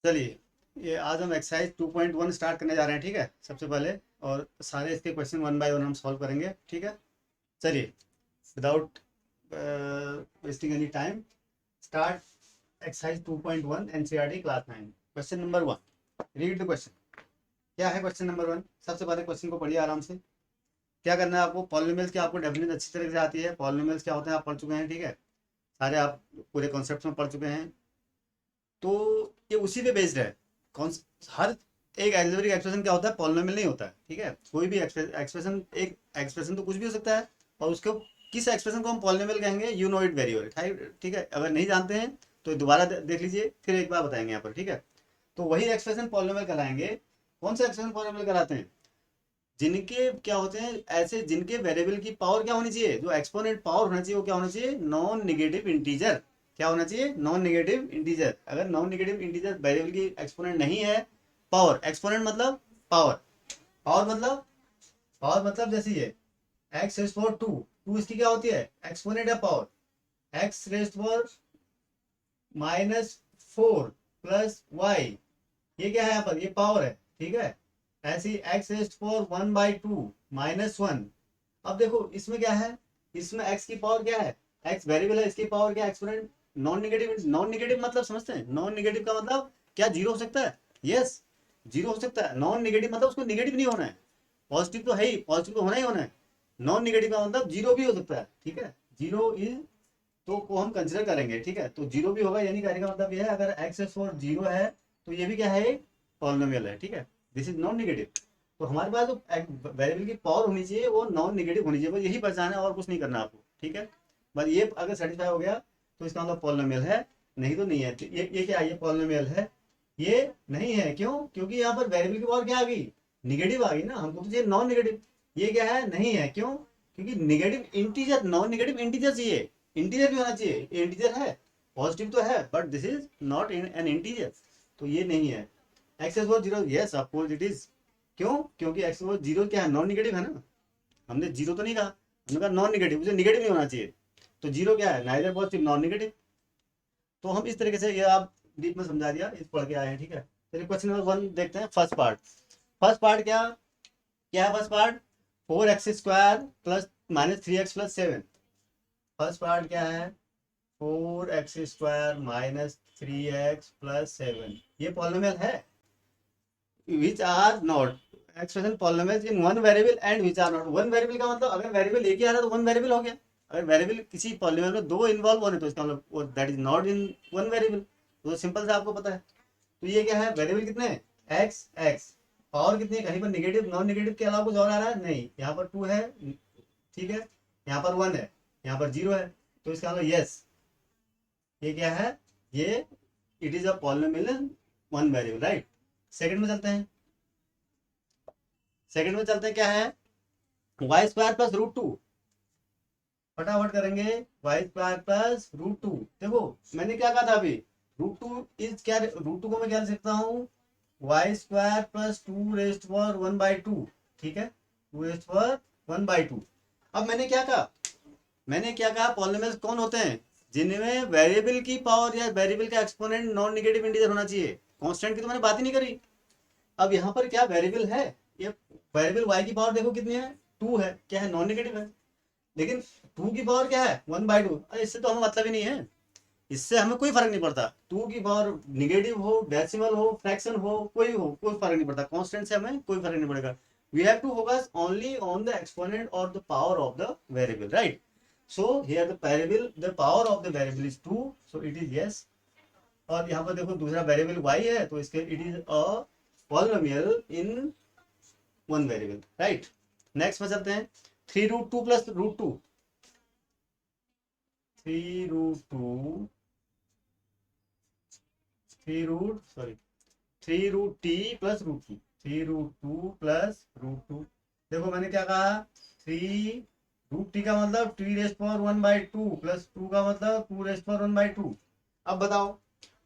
चलिए, ये आज हम एक्सरसाइज 2.1 स्टार्ट करने जा रहे हैं, ठीक है। सबसे पहले और सारे इसके क्वेश्चन वन बाय वन हम सॉल्व करेंगे, ठीक है। चलिए, without wasting any time, start exercise 2.1 NCERT class 9। Question number 1, read the question. क्या है क्वेश्चन नंबर 1? सबसे पहले क्वेश्चन को पढ़िए आराम से। क्या करना है आपको? पॉलिनोमियल्स की आपको डेफिनेशन अच्छी तरह से आती है। पॉलिनोमियल्स क्या होते हैं आप पढ़ चुके हैं, ठीक है। सारे आप पूरे कॉन्सेप्ट में पढ़ चुके हैं। तो ये उसी पे बेस्ड है। कौन हर एक एल्जेब्रिक एक्सप्रेशन क्या होता है? पॉलिनोमियल नहीं होता है, ठीक है। कोई भी एक्सप्रेशन, एक एक्सप्रेशन तो कुछ भी हो सकता है, और उसको किस एक्सप्रेशन को हम पॉलिनोमियल कहेंगे, you know it very well, ठीक है। अगर नहीं जानते हैं तो दोबारा देख लीजिए, फिर एक बार बताएंगे यहाँ पर, ठीक है। तो वही एक्सप्रेशन पॉलिनोमियल कहलाएंगे। कौन सा एक्सप्रेशन पॉलिनोमियल कहलाते हैं? जिनके क्या होते हैं, ऐसे जिनके वेरिएबल की पावर क्या होनी चाहिए, जो एक्सपोनेंट पावर होना चाहिए वो क्या होना चाहिए? Non negative integer. क्या होना चाहिए? Non negative integer. अगर नॉन निगेटिव इंटीजर वेरिएबल की एक्सपोनेंट नहीं है, पावर, एक्सपोनेंट मतलब पावर, पावर मतलब, पावर मतलब जैसे ये X raised power two, two इसकी क्या होती है? एक्सपोनेंट है power. X raised power -4 plus Y, ये क्या है यहाँ पर? ये पावर है, ठीक है। ऐसे ही एक्स रेस्ट पावर 1/2 -1। अब देखो इसमें क्या है, इसमें x की पावर क्या है? x वेरिएबल है, इसकी पावर क्या है? Exponent. Non negative, non negative मतलब समझते हैं? नॉन निगेटिव का मतलब क्या? जीरो हो सकता है? यस, जीरो हो सकता है। नॉन निगेटिव मतलब उसको निगेटिव नहीं होना है, पॉजिटिव तो है ही, पॉजिटिव तो होना ही होना है। नॉन निगेटिव का मतलब जीरो भी हो सकता है, ठीक है। जीरो इज, तो को हम कंसिडर करेंगे, ठीक है। तो जीरो भी होगा, यानी कहने का मतलब ये है, अगर एक्स फोर जीरो है तो ये भी क्या है? पॉलिनोमियल है, ठीक है। This is non negative. तो हमारे पास जो वेरिएबल की पावर होनी चाहिए वो नॉन निगेटिव होनी चाहिए, बस यही पहचान है, और कुछ नहीं करना आपको, ठीक है। बस ये अगर सेटिस्फाई हो गया तो इसका मतलब पॉलिनोमियल है, नहीं तो नहीं है। तो ये क्या है? ये पॉलिनोमियल है, ये नहीं है। क्यों? क्योंकि यहाँ पर वेरिएबल की पावर क्या आ गई? निगेटिव आ गई ना। हमको तो चाहिए नॉन निगेटिव। ये क्या है? नहीं है। क्यों? क्योंकि negative integer, non negative integer चाहिए। इंटीजर भी होना चाहिए, ये इंटीजर है, पॉजिटिव तो है, but this is not an integer, तो ये नहीं है। X is zero, yes of course it is. क्यों? क्योंकि एक्स जीरो क्या है? नॉन निगेटिव है ना। हमने जीरो तो नहीं कहा, हमने कहा नॉन निगेटिव, मुझे निगेटिव नहीं होना चाहिए। तो जीरो क्या है? Neither positive non negative. तो हम इस तरीके से, ये आप डीप में समझा दिया, इस पढ़ के आए हैं, ठीक है। चलिए क्वेश्चन नंबर 1 देखते हैं, फर्स्ट पार्ट। फर्स्ट पार्ट क्या क्या है? First part 4x² plus -3x+7। First part क्या है? 4x² -3x+7, ये पॉलिनोमियल है। Which are not, expression polynomial in one variable and which are not. One variable का मतलब, अगर वेरिएबल एक ही आ रहा है तो वन वेरिएबल हो गया। अगर वेरिएबल किसी पॉलिनोमियल में दो इन्वॉल्व होने तो इसका मतलब that is not in one variable. तो सिंपल से आपको पता है। तो ये क्या है? वेरिएबल कितने हैं? X x. पावर कितनी है? कहीं पर निगेटिव, नॉन निगेटिव के अलावा कुछ और आ रहा है? नहीं, यहाँ पर 2 है, ठीक है। यहाँ पर 1 है, यहाँ पर 0 है। तो इसका मतलब यस, ये क्या है? ये it is a polynomial one variable, right. Second में चलते हैं। सेकंड में चलते हैं, क्या है? y² plus √2। फटाफट करेंगे। y² plus √2। देखो मैंने क्या कहा था अभी, √2 इज क्या? √2 को मैं क्या लिख सकता हूँ? y² प्लस 2⁻1/2, ठीक है। 2⁻1/2। अब मैंने क्या कहा? मैंने क्या कहा? पॉलिनोमियल्स कौन होते हैं? जिनमें वेरिएबल की पावर या वेरिएबल का एक्सपोनेंट नॉन निगेटिव इंटीजर होना चाहिए। कांस्टेंट की तो मैंने बात ही नहीं करी। अब यहाँ पर क्या वेरिएबल है? ये वेरिएबल y की पावर देखो कितनी है? 2 है, क्या है? नॉन निगेटिव है। लेकिन 2 की पावर क्या है? 1/2। अरे इससे तो हमें मतलब ही नहीं है, इससे हमें कोई फर्क नहीं पड़ता। 2 की पावर निगेटिव हो, डेसिमल हो, फ्रैक्शन हो, कोई फर्क नहीं पड़ता। कांस्टेंट से हमें कोई फर्क नहीं पड़ेगा। We have to focus only on the exponent और the power of the variable, right. So here the variable, the power of the variable is 2, so it is yes. और यहाँ पर देखो दूसरा वेरिएबल y है, तो इसके it is a polynomial in one variable, right. Next में चलते हैं। 3√2 प्लस √2, 3√2, 3√t प्लस √2, 3√2 प्लस √2। देखो मैंने क्या कहा? 3√t का मतलब t⁻1/2 प्लस 2 का मतलब 2⁻1/2। अब बताओ,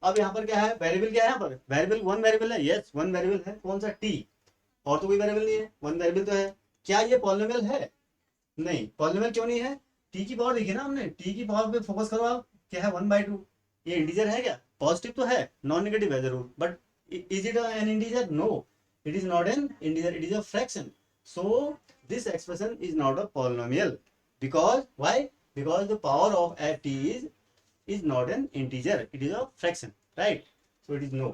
अब यहाँ पर क्या है? वेरिएबल क्या है? यहाँ पर वेरिएबल वन वेरिएबल है, यस वन वेरिएबल है। कौन सा? t। और तो कोई वेरिएबल नहीं है, वन वेरिएबल तो है। क्या ये पॉलिनोमियल है? नहीं। पॉलिनोमियल क्यों नहीं है? टी की पावर देखिए ना, हमने टी की पावर पे फोकस करो आप, क्या है? 1/2। ये इंटीजर है क्या? पॉजिटिव तो है, नॉन नेगेटिव है जरूर, but is it an integer? No, it is not an integer, it is a fraction. So this expression is not a polynomial because why? Because the power of at is not an integer, it is a fraction, right? So it is no.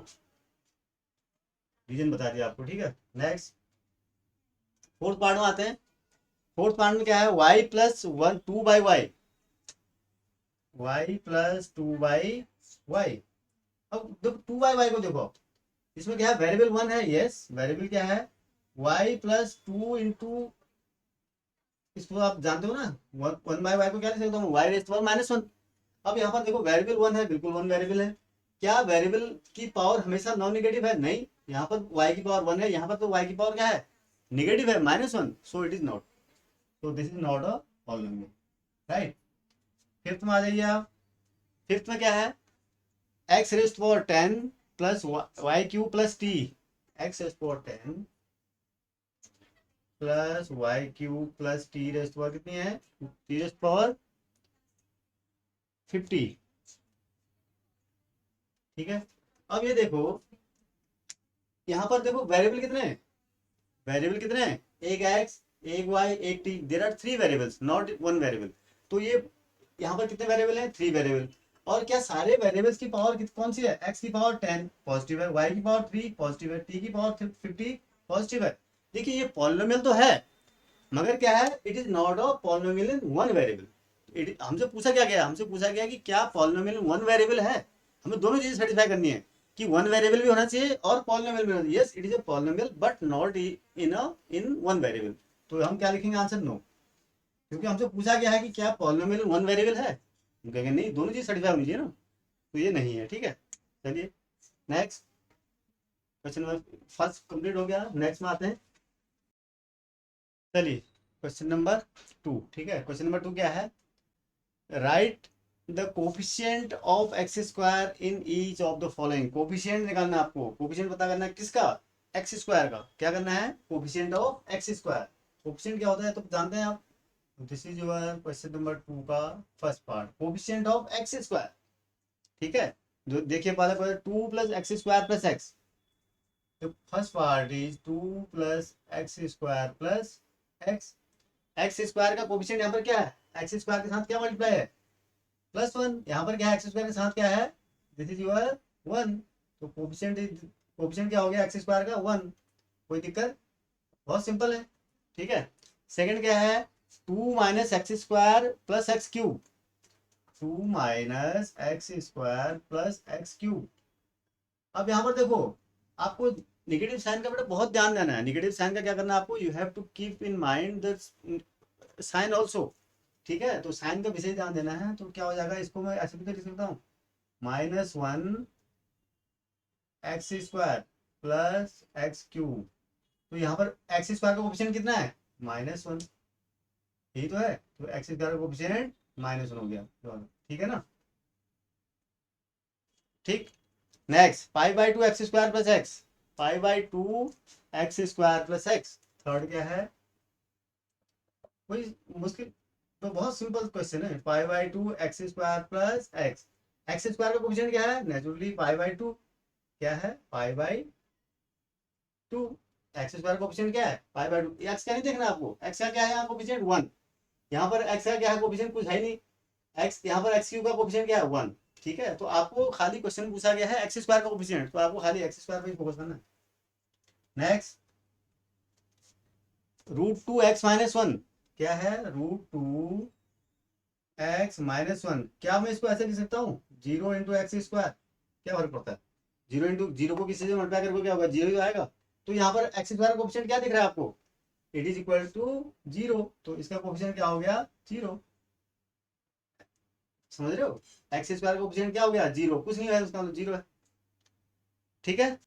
Reason बता दिया आपको, ठीक है. Next fourth part में आते हैं. Fourth part में क्या है? y plus one two by Y, y plus two by Y. अब टू बाई वाई को देखो, इसमें क्या है? वेरिएबल वन है, यस. वेरिएबल क्या है? y प्लस टू इंटू, इसको आप जानते हो ना, वन बाई वाई को क्या लिख सकता हूँ? Y raised one minus one. अब यहाँ पर देखो वेरिएबल वन है, बिल्कुल वन वेरिएबल है. क्या वेरिएबल की पावर हमेशा नॉन नेगेटिव है? नहीं. यहाँ पर y की पावर वन है, यहाँ पर तो y की पावर क्या है? नेगेटिव है, minus one. So it is not, so this is not a polynomial, right. Fifth में आ जाइए आप. फिफ्थ में क्या है? X raised power ten plus y q plus t. X raised power ten plus y q plus t raised power कितनी है? T raised power 50. ठीक है. अब ये देखो, यहाँ पर देखो वेरिएबल कितने हैं? वेरिएबल कितने हैं? एक एक्स, एक वाई, एक t. There are three variables, not one variable. तो ये यहाँ पर कितने वेरिएबल हैं? Three variable. और क्या सारे वेरिएबल्स की पावर कौन सी है? एक्स की पावर 10 पॉजिटिव है, वाई की पावर 3 पॉजिटिव है, टी की पावर 50 पॉजिटिव है. देखिए ये पॉलिनोमियल तो है, मगर क्या है? It is not a polynomial in one variable. हमसे पूछा क्या गया? हमसे पूछा गया कि क्या पॉलिनोमियल इन वन वेरिएबल है? हमें दोनों चीजें सेटिस्फाई करनी है कि वन वेरिएबल भी होना चाहिए और पॉलिनोमियल भी होना चाहिए. Yes, it is a polynomial but not in one variable. तो हम क्या लिखेंगे? आंसर नो, क्योंकि हमसे पूछा गया है कि क्या पॉलिनोमियल वन वेरिएबल है. हम कहेंगे नहीं, दोनों चीज सेटिस्फाई होनी चाहिए ना, तो ये नहीं है. ठीक है, चलिए next question number first complete हो गया. नेक्स्ट में आते हैं. चलिए क्वेश्चन नंबर टू. ठीक है, क्वेश्चन नंबर टू क्या है? Right the coefficient of X square in each of the following. Coefficient निकालना है आपको. कोफिशिएंट पता करना है किसका? एक्स स्क्वायर का. क्या करना है? Coefficient of X square. Coefficient क्या होता है तो जानते हैं आप. This is your question number two का first part, coefficient of X square. ठीक है, जो देखिए पहले two plus X square plus X. तो first part is two plus X square plus X. X square का कोफिशिएंट यहाँ पर क्या है? एक्स स्क्वायर के साथ क्या मल्टीप्लाई है? Plus one. यहाँ पर क्या है? एक्स स्क्वायर के साथ क्या है? This is your one. तो कोफिशिएंट क्या हो गया? एक्स स्क्वायर का वन. कोई दिक्कत? बहुत सिंपल है. ठीक है. सेकंड क्या है? Two minus x square plus x cube. Two minus x square plus x cube. अब यहाँ पर देखो, आपको नेगेटिव साइन का बेटा बहुत ध्यान देना है. नेगेटिव साइन का क्या करना है आपको? You have to keep in mind the sign also. ठीक है, तो साइन का विशेष ध्यान देना है. तो क्या हो जाएगा? इसको मैं ऐसे भी तो लिख सकता हूँ, minus one x square plus x cube. तो यहाँ पर एक्स स्क्वायर का कोफिशिएंट कितना है? Minus one. यही तो है. तो एक्स स्क्वायर का कोफिशिएंट माइनस वन हो गया. ठीक है ना. ठीक. Next, pi by two x square plus x. Pi by two x square plus x. Third क्या है? कोई मुश्किल तो बहुत सिंपल क्वेश्चन है. Pi by two x square plus X. X square का कोफिशिएंट क्या है? Naturally pi by two. क्या है? Pi by two. X square का कोफिशिएंट क्या है? Pi by two. एक्स का नहीं देखना आपको. एक्स का क्या है यहाँ कोफिशिएंट? वन. यहाँ पर एक्स का क्या है कोफिशिएंट? कुछ है नहीं. एक्स यहाँ पर एक्स क्यूब का कोफिशिएंट क्या है? वन. ठीक है, तो आपको खाली क्वेश्चन पूछा गया है एक्स स्क्वायर का कोफिशिएंट, तो आपको खाली एक्स स्क्वायर पे फोकस करना है. Next, root two x minus one. क्या है? Root two x minus one. क्या मैं इसको ऐसे लिख सकता हूँ? Zero into x square. क्या फर्क पड़ता है? जीरो इंटू जीरो को किसी से मल्टीप्लाई करके क्या होगा? जीरो ही आएगा. तो यहाँ पर एक्स स्क्वायर का कोफिशिएंट क्या दिख रहा है आपको? It is equal to zero. तो इसका कोफिशिएंट क्या हो गया? जीरो. समझ रहे हो? एक्स स्क्वायर का कोफिशिएंट क्या हो गया? जीरो. कुछ नहीं है उसका, जीरो है. ठीक है.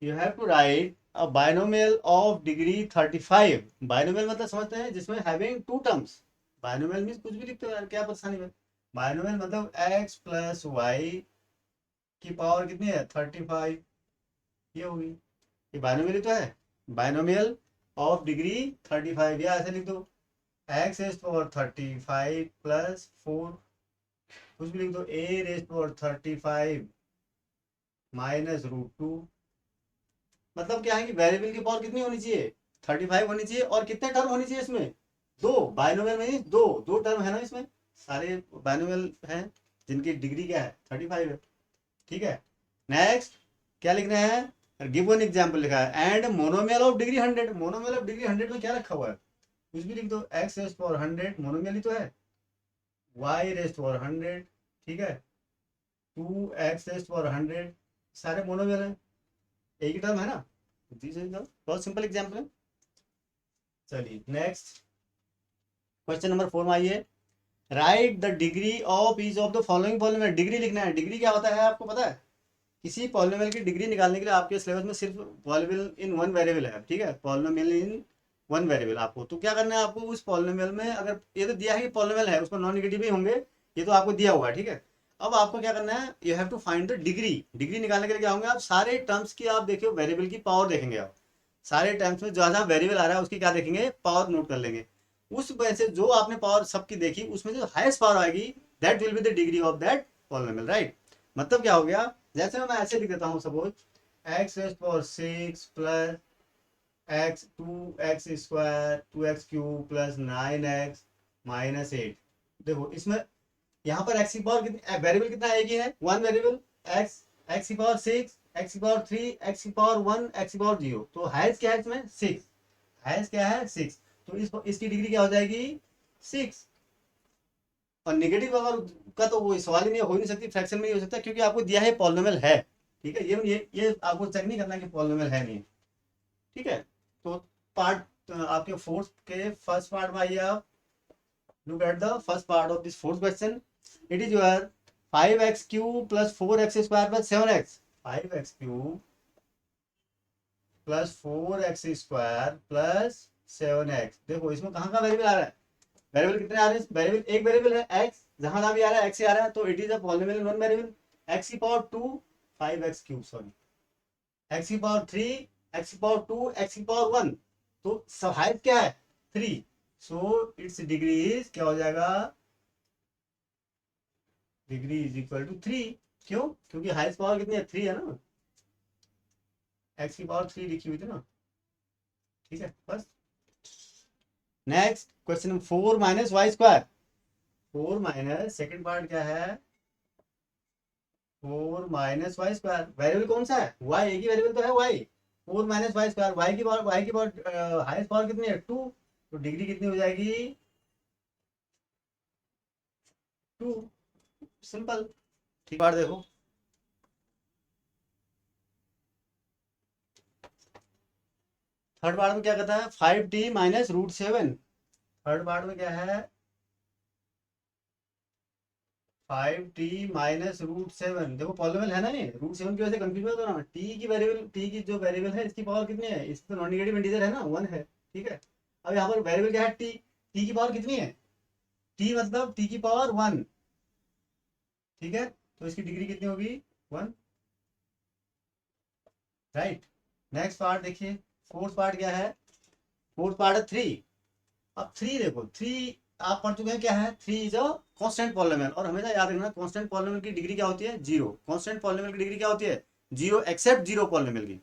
You have to write a binomial of degree 35. Binomial मतलब समझते हैं जिसमें having two terms. Binomial means कुछ भी लिखते हो यार, क्या परेशानी है. बाइनोमियल मतलब एक्स प्लस वाई की पावर कितनी है? 35. ये होगी. ये बाइनोमियल तो है. बाइनोमियल ऑफ डिग्री 35, या ऐसे लिख दो, एक्स इज पावर 35 प्लस 4. कुछ भी लिख दो, A raised power 35 minus root two. मतलब क्या है कि वेरिएबल की पावर कितनी होनी चाहिए, 35 होनी चाहिए, और कितने टर्म होनी चाहिए इसमें, दो। बाइनोमियल में दो दो टर्म है ना इसमें, सारे बाइनोमियल हैं जिनकी डिग्री क्या है 35 है। ठीक है, नेक्स्ट क्या लिखना है, गिव वन एग्जाम्पल लिखा है, and monomial of degree 100। Monomial of degree 100 में क्या रखा हुआ है, कुछ भी लिख दो, एक्स रेस्ट पावर 100 मोनोमियल ही तो है, वाई रेस्ट पावर 100, ठीक है, 2x रेस्ट पावर 100, सारे मोनोमियल है, एक ही टर्म है ना। दिस इज द बहुत सिंपल एग्जाम्पल है। चलिए नेक्स्ट क्वेश्चन नंबर 4 में आइए, right the degree of each of the following polynomial. Degree लिखना है। डिग्री क्या होता है आपको पता है, किसी पॉलिनोमियल की डिग्री निकालने के लिए आपके सिलेबस में सिर्फ पॉलिनोमियल इन वन वेरिएबल है, ठीक है, पॉलिनोमियल इन वन वेरिएबल। आपको तो क्या करना है, आपको उस पॉलिनोमियल में, अगर ये तो दिया है कि पॉलिनोमियल है उसमें नॉन नेगेटिव भी होंगे, ये तो आपको दिया हुआ है, ठीक है। अब आपको क्या करना है, you have to find the degree. Degree निकालने के लिए क्या होंगे, आप सारे टर्म्स की आप देखिए वेरिएबल की पावर देखेंगे। आप सारे टर्म्स में जो वेरिएबल आ रहा है उसकी क्या देखेंगे, पावर नोट कर लेंगे। उस वजह से जो आपने पावर सबकी देखी उसमें जो हाईएस्ट पावर आएगी that will be the degree of that polynomial, right. मतलब क्या हो गया, जैसे मैं ऐसे लिख देता हूँ, suppose x raised power 6 plus x 2x square 2x cube plus 9x minus 8। देखो इसमें यहाँ पर एक्स की पावर कितनी, वेरिएबल कितना एक ही है, वन वेरिएबल, एक्स, एक्स की पावर 6, एक्स की पावर 3, एक्स की पावर 1, एक्स की पावर 0। तो हाईएस्ट क्या है इसमें 6, हाईएस्ट क्या है 6। तो इसकी डिग्री क्या हो जाएगी 6। और नेगेटिव अगर का तो वो सवाल ही नहीं, हो ही नहीं सकती, फ्रैक्शन में नहीं हो सकता, क्योंकि आपको दिया है पॉलिनोमियल है, ठीक है। ये आपको चेक नहीं करना कि पॉलिनोमियल है नहीं, ठीक है। तो पार्ट आपके फोर्थ के फर्स्ट पार्ट में आइए आप, look at the first part of this fourth question. It is your 5x cube plus 4x square plus 7x। 5x cube plus 4x square plus 7x। देखो इसमें कहाँ का वेरिएबल आ रहा है, वेरिएबल कितने आ रहे हैं, वेरिएबल एक वेरिएबल है x, जहां जहां भी आ रहा है x ही आ रहा है, तो it is a polynomial non variable. x की power 2 5x cube, sorry, x की पावर 3, x की पावर 2, x की पावर 1। तो सब हाइट क्या है 3, सो इट्स डिग्री इज क्या हो जाएगा, डिग्री इज इक्वल टू 3। क्यों, क्योंकि हाइस्ट पावर कितनी है 3 है ना, x की पावर 3 लिखी हुई थी ना, ठीक है बस। Next question 4 minus y square. 4 minus second part क्या है, 4 माइनस वाई स्क्वायर, वेरिएबल कौन सा है वाई, एक ही वेरिएबल तो है y. 4 minus y square, y की पावर हाईएस्ट पावर कितनी है 2, तो डिग्री कितनी हो जाएगी 2, सिंपल। ठीक बार देखो, थर्ड पार्ट में क्या कहता है 5t minus root 7। Third part में क्या है 5t माइनस रूट 7। देखो पॉलिनोमियल है ना, ये रूट 7 की वजह से कंफ्यूज मत होना। टी की वेरिएबल, टी की जो वेरिएबल है इसकी पावर कितनी है, इसकी तो नॉन नेगेटिव इंटीजर है ना, 1 है, ठीक है। अब यहाँ पर वेरिएबल क्या है टी, टी की पावर कितनी है, टी मतलब टी की पावर 1, ठीक है। तो इसकी डिग्री कितनी होगी 1, राइट। नेक्स्ट पार्ट देखिए, फोर्थ पार्ट क्या है, फोर्थ पार्ट है 3। अब 3 देखो, 3 आप पढ़ चुके हैं क्या है, 3 इज अ कांस्टेंट पॉलिनोमियल। और हमेशा याद रखना कांस्टेंट पॉलिनोमियल की डिग्री क्या होती है 0। कांस्टेंट पॉलिनोमियल की डिग्री क्या होती है 0, एक्सेप्ट जीरो पॉलिनोमियल की।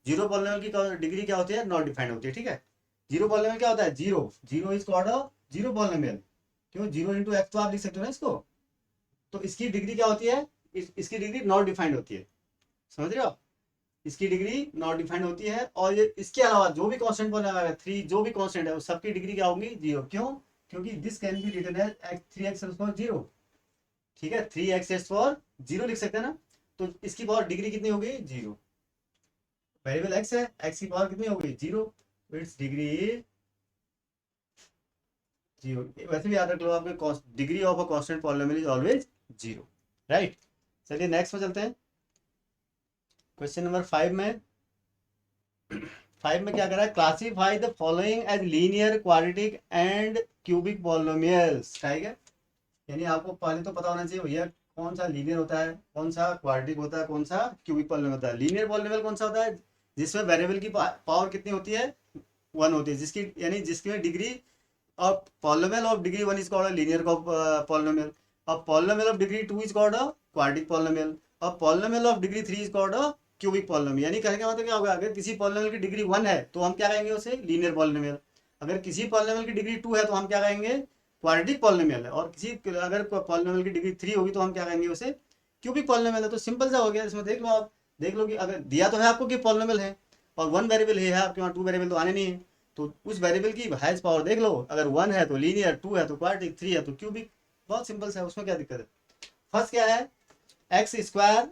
जीरो पॉलिनोमियल की डिग्री क्या होती है, नॉट डिफाइंड होती है, ठीक है। जीरो पॉलिनोमियल क्या होता है, zero, zero is called a zero polynomial. क्यों, जीरो इंटू एक्स तो आप लिख सकते हो ना इसको। तो इसकी डिग्री क्या होती है, इसकी डिग्री नॉट डिफाइंड होती है, समझ रहे हो आप? इसकी डिग्री नॉट डिफाइंड होती है। और ये इसके अलावा जो भी कांस्टेंट बना है 3, जो भी कांस्टेंट है, सबकी डिग्री क्या होगी 0। क्यों, क्योंकि this can be written as 3x for 0, ठीक है, 3x फॉर 0 लिख सकते हैं ना। तो इसकी पावर डिग्री कितनी होगी 0, वेरिएबल x है, x की पावर कितनी होगी 0, तो इट्स डिग्री इज 0। वैसे भी याद रख लो, आपके degree of a constant polynomial is always 0, right. चलिए नेक्स्ट में चलते हैं, क्वेश्चन नंबर 5 में। 5 में क्या कर रहा है, classify the following as linear quadratic and cubic polynomials, ठीक है। यानी आपको पहले तो पता होना चाहिए भैया कौन सा लीनियर होता है, कौन सा क्वाड्रेटिक होता है, कौन सा क्यूबिक पॉलिनोमियल होता है। लीनियर पॉलिनोमियल कौन सा होता है, जिसमें वेरिएबल की पावर कितनी होती है 1 होती है, जिसकी यानी जिसकी degree of polynomial of degree 1 is called linear polynomial. अब polynomial of degree 2 is called a quadratic polynomial. अब polynomial of degree 3 is called a cubic polynomial. यानी कहने का मतलब क्या होगा, अगर किसी पॉलिनोमियल की डिग्री 1 है तो हम क्या कहेंगे उसे लीनियर पॉलिनोमियल। अगर किसी पॉलिनोमियल की डिग्री 2 है तो हम क्या कहेंगे क्वाड्रेटिक पॉलिनोमियल है। और किसी अगर पॉलिनोमियल की डिग्री 3 होगी तो हम क्या कहेंगे उसे क्यूबिक पॉलिनोमियल है। तो सिंपल सा हो गया। इसमें देख लो, आप देख लो कि अगर दिया तो है आपको कि पॉलिनोमियल है और 1 वेरिएबल है आपके वहाँ, 2 वेरिएबल तो आने नहीं है, तो उस वेरिएबल की हाईएस्ट पावर देख लो। अगर 1 है तो लीनियर, 2 है तो क्वाड्रेटिक, 3 है तो क्यूबिक। बहुत सिंपल सा है, उसमें क्या दिक्कत है। फर्स्ट क्या है, x square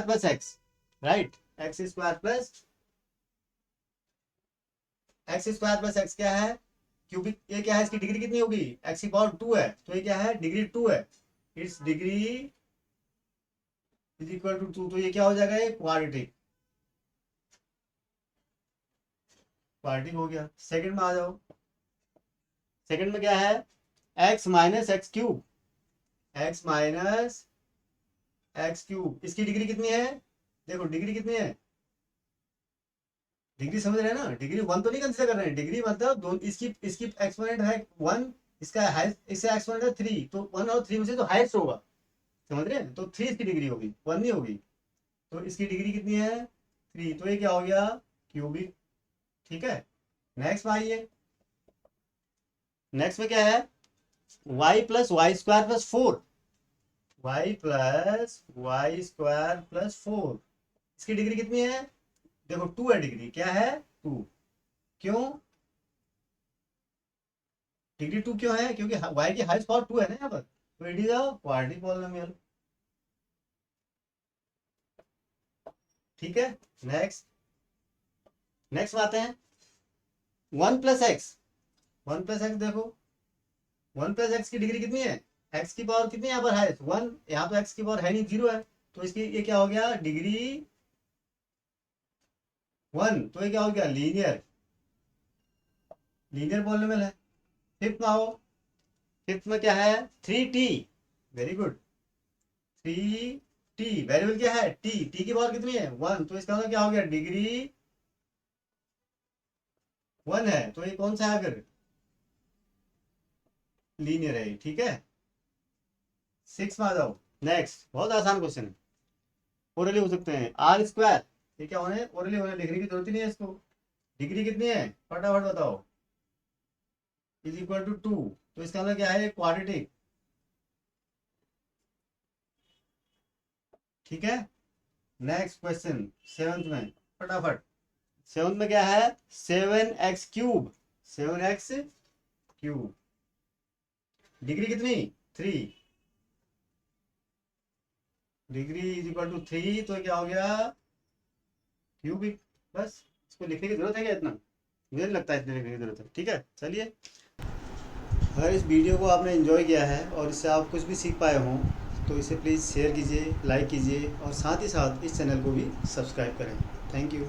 plus x, right. X square plus x क्या है, क्यूबिक। ये क्या है, इसकी डिग्री कितनी होगी, एक्स की पावर 2 है तो ये क्या है, डिग्री 2 है। Its degree is equal to 2, तो ये क्या हो जाएगा, ये क्वाड्रेटिक हो गया। सेकंड में आ जाओ। सेकंड में क्या है, एक्स माइनस एक्स क्यूब, इसकी डिग्री कितनी है, देखो डिग्री कितनी है, डिग्री समझ रहे हैं ना, डिग्री 1 तो नहीं कंसीडर कर रहे हैं। डिग्री मतलब दोनों, इसकी एक्सपोनेंट है 1, इसका हाईएस्ट, इसका एक्सपोनेंट है 3, तो 1 और 3 में से तो हाईएस्ट होगा, समझ रहे हैं। तो 3 इसकी डिग्री होगी, 1 नहीं होगी। तो इसकी डिग्री कितनी है, 3, तो ये क्या हो गया, क्यूबिक। ठीक है, नेक्स्ट में आइए। नेक्स्ट में क्या है, y plus y square plus 4, इसकी डिग्री कितनी है, देखो 2 है डिग्री, क्या है 2। क्यों डिग्री 2 क्यों है, क्योंकि y की हाईएस्ट पावर 2 है ना यहाँ पर, तो it is a quadratic polynomial. ठीक है, नेक्स्ट नेक्स्ट में आते हैं। 1 प्लस एक्स, देखो 1 प्लस एक्स की डिग्री कितनी है, एक्स की पावर कितनी है यहाँ पर है 1, यहाँ तो एक्स की पावर है नहीं, 0 है, तो इसकी ये क्या हो गया, डिग्री 1, तो ये क्या हो गया, लीनियर पॉलिनोमियल है। फिफ्थ में आओ। फिफ्थ में क्या है, 3t, very good. 3t variable क्या है, टी की पावर कितनी है 1, तो इसका मतलब क्या हो गया, डिग्री 1 है, तो ये कौन सा है, अगर लीनियर है। ठीक है, 6 में आ जाओ। नेक्स्ट बहुत आसान क्वेश्चन है, ओरली हो सकते हैं। आर स्क्वायर, ये क्या होने, ओरली होने, लिखने की जरूरत ही नहीं है इसको। डिग्री कितनी है, फटाफट बताओ, इज इक्वल टू 2, तो इसका मतलब क्या है, क्वाड्रेटिक। ठीक है, नेक्स्ट क्वेश्चन 7th में, फटाफट। 7th में क्या है, 7x cube, 7x cube, degree कितनी 3, डिग्री इज इक्वल टू 3, तो क्या हो गया, क्यूबिक। बस, इसको लिखने की जरूरत है क्या इतना, मुझे नहीं लगता है इतने लिखने की जरूरत है। ठीक है, चलिए। अगर इस वीडियो को आपने एंजॉय किया है और इससे आप कुछ भी सीख पाए हों तो इसे प्लीज़ शेयर कीजिए, लाइक कीजिए और साथ ही साथ इस चैनल को भी सब्सक्राइब करें। Thank you.